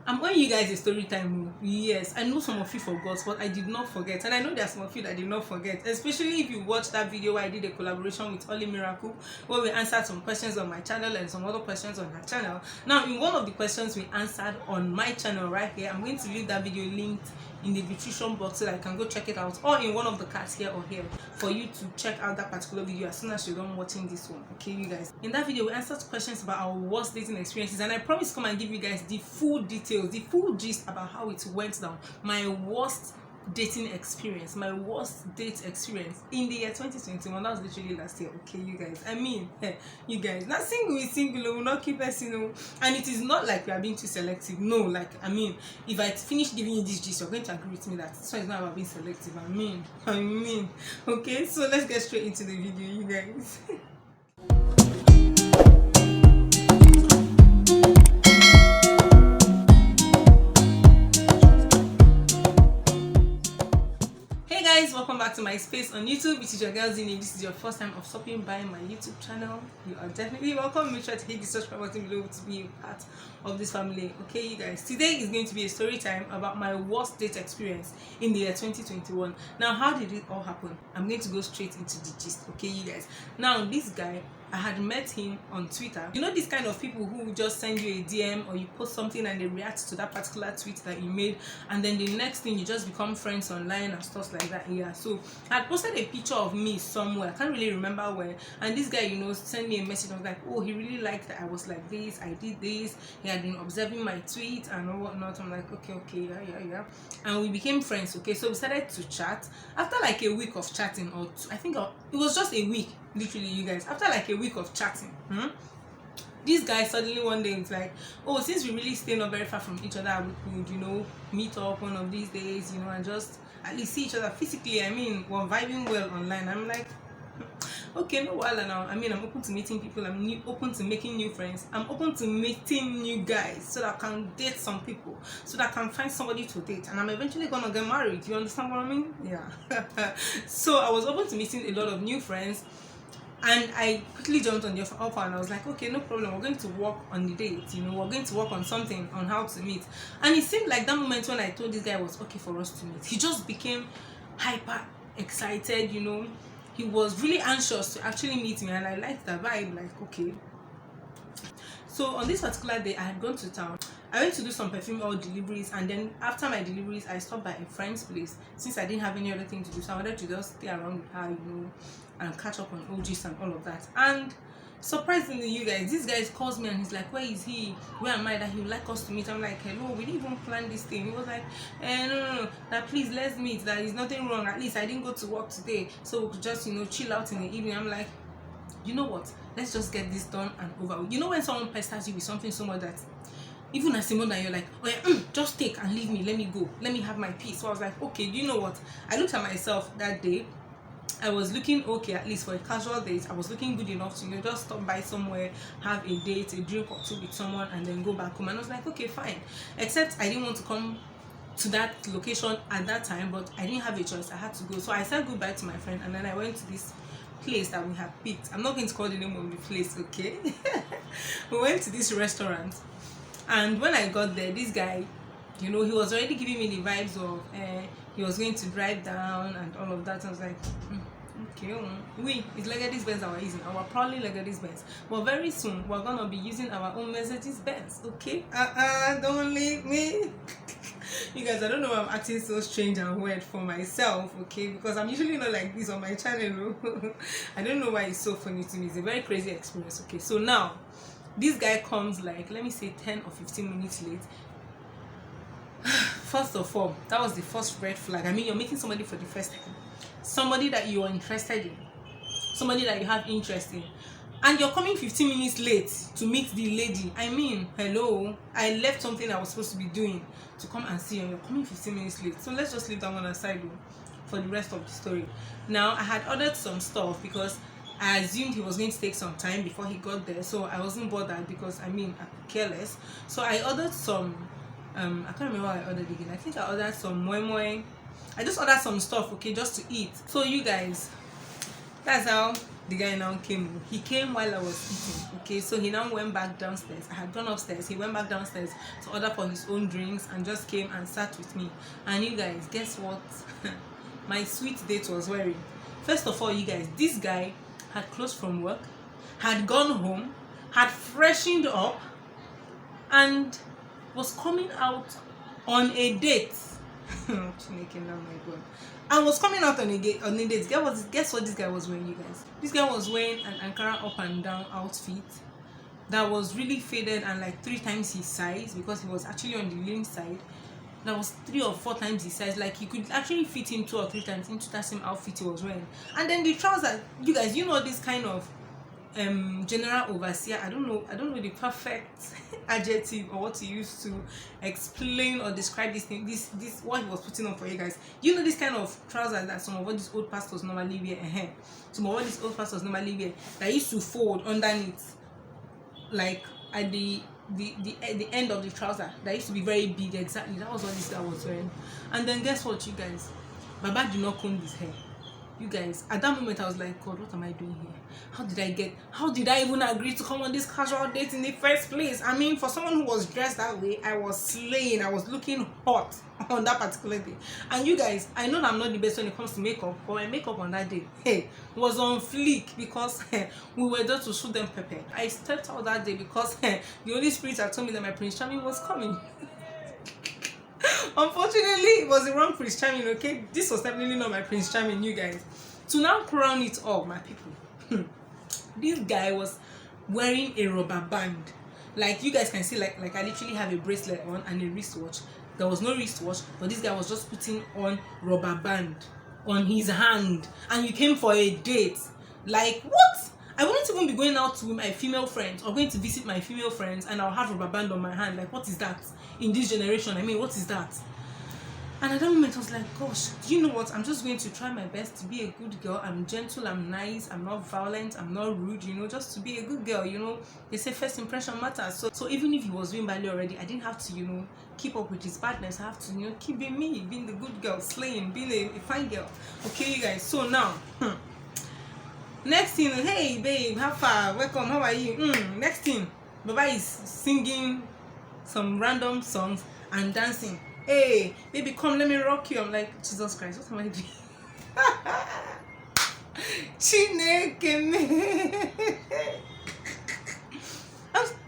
I'm owing you guys a story time. Yes, I know some of you forgot, but I did not forget, and I know there are some of you that did not forget, especially if you watched that video where I did a collaboration with Oli Miracle, where we answered some questions on my channel and some other questions on her channel. Now, in one of the questions we answered on my channel right here, I'm going to leave that video linked in the description box so that you can go check it out, or in one of the cards here or here for you to check out that particular video as soon as you're done watching this one. Okay, you guys, in that video we answered questions about our worst dating experiences, and I promise to come and give you guys the full details, the full gist about how it went down. My worst dating experience, my worst date experience in the year 2021. That was literally last year. Okay, you guys, I mean, you guys, not single is single, will not keep us, you know. And it is not like we are being too selective. No, like, I mean, if I finish giving you this gist, you're going to agree with me that this one is not about being selective. I mean, okay, so let's get straight into the video, you guys. Welcome back to my space on YouTube. This is your girl Zinny. This is your first time of stopping by my YouTube channel. You are definitely welcome. Make sure to hit the subscribe button below to be a part of this family. Okay, you guys, today is going to be a story time about my worst date experience in the year 2021. Now, how did it all happen? I'm going to go straight into the gist. Okay, you guys. Now, this guy, I had met him on Twitter. You know, these kind of people who just send you a DM or you post something and they react to that particular tweet that you made, and then the next thing you just become friends online and stuff like that. Yeah, so I had posted a picture of me somewhere, I can't really remember where, and this guy, you know, sent me a message. I was like, oh, he really liked that I was like this, I did this, he had been observing my tweet and whatnot. I'm like, okay, yeah, and we became friends. Okay, so we started to chat. After like a week of chatting, or two, I think it was just a week, literally, you guys. After like a week of chatting, this guy suddenly one day it's like, oh, since we really stay not very far from each other, we could, you know, meet up one of these days, you know, and just at least see each other physically. I mean, we're vibing well online. I'm like, okay, no while now. I mean, I'm open to meeting people, I'm open to making new friends, I'm open to meeting new guys so that I can date some people, so that I can find somebody to date, and I'm eventually gonna get married. You understand what I mean? Yeah. So I was open to meeting a lot of new friends, and I quickly jumped on the offer, and I was like, okay, no problem, we're going to work on the date, you know, we're going to work on something, on how to meet. And it seemed like that moment when I told this guy it was okay for us to meet, he just became hyper excited, you know. He was really anxious to actually meet me, and I liked that vibe, like, okay. So on this particular day, I had gone to town. I went to do some perfume oil deliveries, and then after my deliveries, I stopped by a friend's place since I didn't have any other thing to do. So I wanted to just stay around with her, you know, and catch up on OGs and all of that. And surprisingly, you guys, this guy calls me and he's like, where is he? Where am I? That he would like us to meet. I'm like, hello, we didn't even plan this thing. He was like, no, that please let's meet. That is nothing wrong. At least I didn't go to work today, so we could just, you know, chill out in the evening. I'm like, you know what? Let's just get this done and over with. You know when someone pesters you with something so much that even as someone that you're like, oh yeah, just take and leave me, let me go, let me have my peace. So I was like, okay, you know what? I looked at myself that day. I was looking okay, at least for a casual date. I was looking good enough to, you know, just stop by somewhere, have a date, a drink or two with someone, and then go back home. And I was like, okay, fine. Except I didn't want to come to that location at that time, but I didn't have a choice. I had to go. So I said goodbye to my friend, and then I went to this place that we had picked. I'm not going to call the name of the place, okay? We went to this restaurant, and when I got there, this guy, you know, he was already giving me the vibes of he was going to drive down and all of that. I was like, okay, it's Legacy Benz that we're using, our probably Legacy Benz, but very soon we're gonna be using our own Mercedes Benz. Okay, don't leave me. You guys, I don't know why I'm acting so strange and weird for myself, okay, because I'm usually not like this on my channel. I don't know why it's so funny to me. It's a very crazy experience. Okay, so now this guy comes like, let me say 10 or 15 minutes late. First of all, that was the first red flag. I mean, you're meeting somebody for the first time, somebody that you are interested in, somebody that you have interest in, and you're coming 15 minutes late to meet the lady. I mean, hello, I left something I was supposed to be doing to come and see you, and you're coming 15 minutes late. So let's just leave that one aside for the rest of the story. Now, I had ordered some stuff because I assumed he was going to take some time before he got there, so I wasn't bothered because, I mean, I'm careless. So I ordered some I can't remember what I ordered again. I think I ordered some moi moi. I just ordered some stuff, okay, just to eat. So you guys, that's how the guy now came. He came while I was eating. Okay, so he now went back downstairs. I had gone upstairs. He went back downstairs to order for his own drinks and just came and sat with me. And you guys, guess what? My sweet date was wearing. First of all, you guys, this guy had closed from work, had gone home, had freshened up, and was coming out on a date. I was coming out on a date. Guess what this guy was wearing, you guys? This guy was wearing an Ankara up and down outfit that was really faded and like 3 times his size, because he was actually on the lean side. That was 3 or 4 times his size. Like, you could actually fit him 2 or 3 times into that same outfit he was wearing. And then the trousers, you guys, you know, this kind of general overseer, I don't know the perfect adjective or what to use to explain or describe this thing, this what he was putting on for you guys. You know, this kind of trousers that some of what these old pastors normally wear, some of what these old pastors normally wear, that used to fold underneath, like at the end of the trouser, that used to be very big. Exactly, that was what this guy was wearing. And then guess what, you guys? Baba did not comb his hair. You guys, at that moment I was like, God, what am I doing here? How did I even agree to come on this casual date in the first place? I mean, for someone who was dressed that way, I was slaying. I was looking hot on that particular day. And you guys, I know that I'm not the best when it comes to makeup, but my makeup on that day, was on fleek, because we were there to shoot them pepper. I stepped out that day because the Holy Spirit had told me that my Prince Charming was coming. Unfortunately, it was the wrong Prince Charming, okay? This was definitely not my Prince Charming, you guys. To now crown it all, my people, this guy was wearing a rubber band. Like, you guys can see, like I literally have a bracelet on and a wristwatch. There was no wristwatch, but this guy was just putting on rubber band on his hand. And you came for a date. Like, what? I wouldn't even be going out with my female friends or going to visit my female friends and I'll have rubber band on my hand. Like, what is that in this generation? I mean, what is that? And at that moment I was like, gosh, do you know what? I'm just going to try my best to be a good girl. I'm gentle, I'm nice, I'm not violent, I'm not rude, you know, just to be a good girl, you know. They say first impression matters. So even if he was doing badly already, I didn't have to, you know, keep up with his badness. I have to, you know, keep being me, being the good girl, slaying, being a fine girl. Okay, you guys, so now next thing, hey babe, how far? Welcome, how are you? Next thing, Baba is singing some random songs and dancing. Hey baby, come, let me rock you. I'm like, Jesus Christ, what am I doing?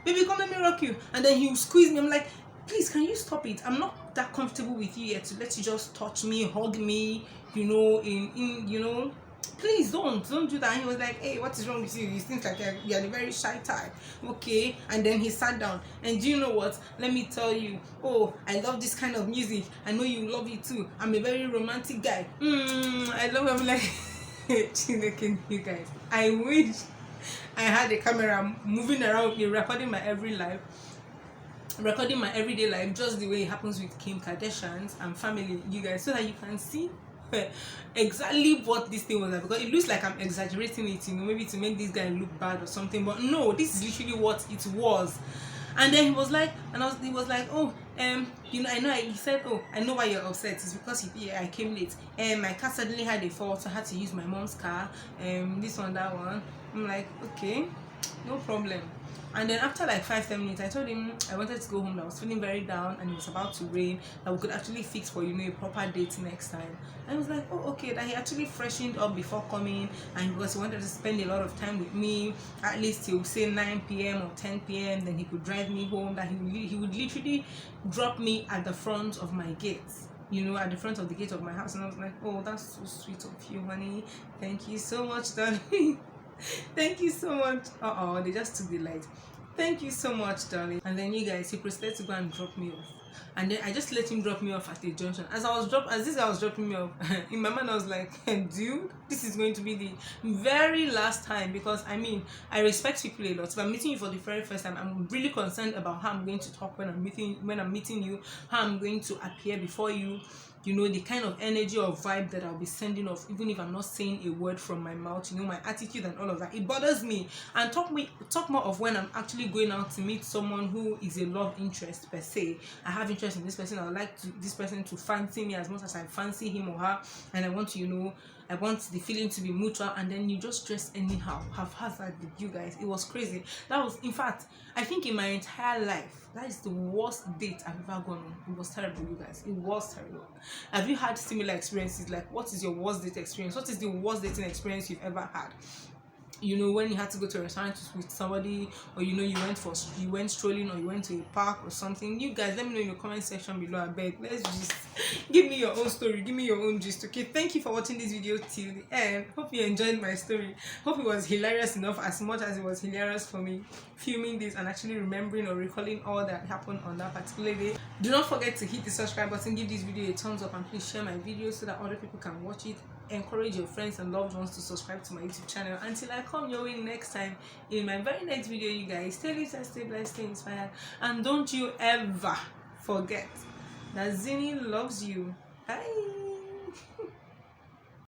Baby, come, let me rock you. And then he will squeeze me. I'm like, please, can you stop it? I'm not that comfortable with you yet to let you just touch me, hug me, you know, in you know, please don't do that. And he was like, hey, what is wrong with you? You seem like you're a very shy type. Okay. And then he sat down, and do you know what, let me tell you, oh, I love this kind of music. I know you love it too. I'm a very romantic guy. I love him. Like, you guys, I wish I had a camera moving around me, recording my everyday life, just the way it happens with Kim Kardashian's and family, you guys, so that you can see exactly what this thing was like. Because it looks like I'm exaggerating it, you know, maybe to make this guy look bad or something, but no, this is literally what it was. And then he was like, he was like, oh, you know, he said, oh, I know why you're upset. It's because I came late. My car suddenly had a fault, so I had to use my mom's car. This one, that one. I'm like, okay, no problem. And then after like 5-10 minutes, I told him I wanted to go home, that I was feeling very down and it was about to rain, that we could actually fix for, you know, a proper date next time. And I was like, oh, okay. That he actually freshened up before coming, and because he wanted to spend a lot of time with me, at least till say 9 p.m. or 10 p.m, then he could drive me home, that he would literally drop me at the front of my gate, you know, at the front of the gate of my house. And I was like, oh, that's so sweet of you, honey. Thank you so much, darling. Thank you so much. They just took the light. Thank you so much, darling. And then you guys, he proceeded to go and drop me off. And then I just let him drop me off at the junction. As this guy was dropping me off, in my mind I was like, dude, this is going to be the very last time, because I mean, I respect people a lot. If I'm meeting you for the very first time, I'm really concerned about how I'm going to talk when I'm meeting you, how I'm going to appear before you. You know, the kind of energy or vibe that I'll be sending off, even if I'm not saying a word from my mouth, you know, my attitude and all of that, it bothers me. And talk more of when I'm actually going out to meet someone who is a love interest per se. I have interest in this person. I would like this person to fancy me as much as I fancy him or her, and I want to, you know, I want the feeling to be mutual, and then you just dress anyhow, haphazardly. You guys, it was crazy. That was, in fact, I think in my entire life, that is the worst date I've ever gone on. It was terrible, you guys. It was terrible. Have you had similar experiences? Like, what is your worst date experience? What is the worst dating experience you've ever had? You know, when you had to go to a restaurant with somebody, or you know, you went strolling, or you went to a park or something. You guys, let me know in the comment section below. I beg, let's just give me your own story, give me your own gist. Okay, thank you for watching this video till the end. Hope you enjoyed my story. Hope it was hilarious enough, as much as it was hilarious for me filming this and actually remembering or recalling all that happened on that particular day. Do not forget to hit the subscribe button, give this video a thumbs up, and please share my video so that other people can watch it. Encourage your friends and loved ones to subscribe to my YouTube channel. Until I come your way next time in my very next video, you guys, stay lit, stay blessed, stay inspired, and don't you ever forget that Zinny loves you. Bye.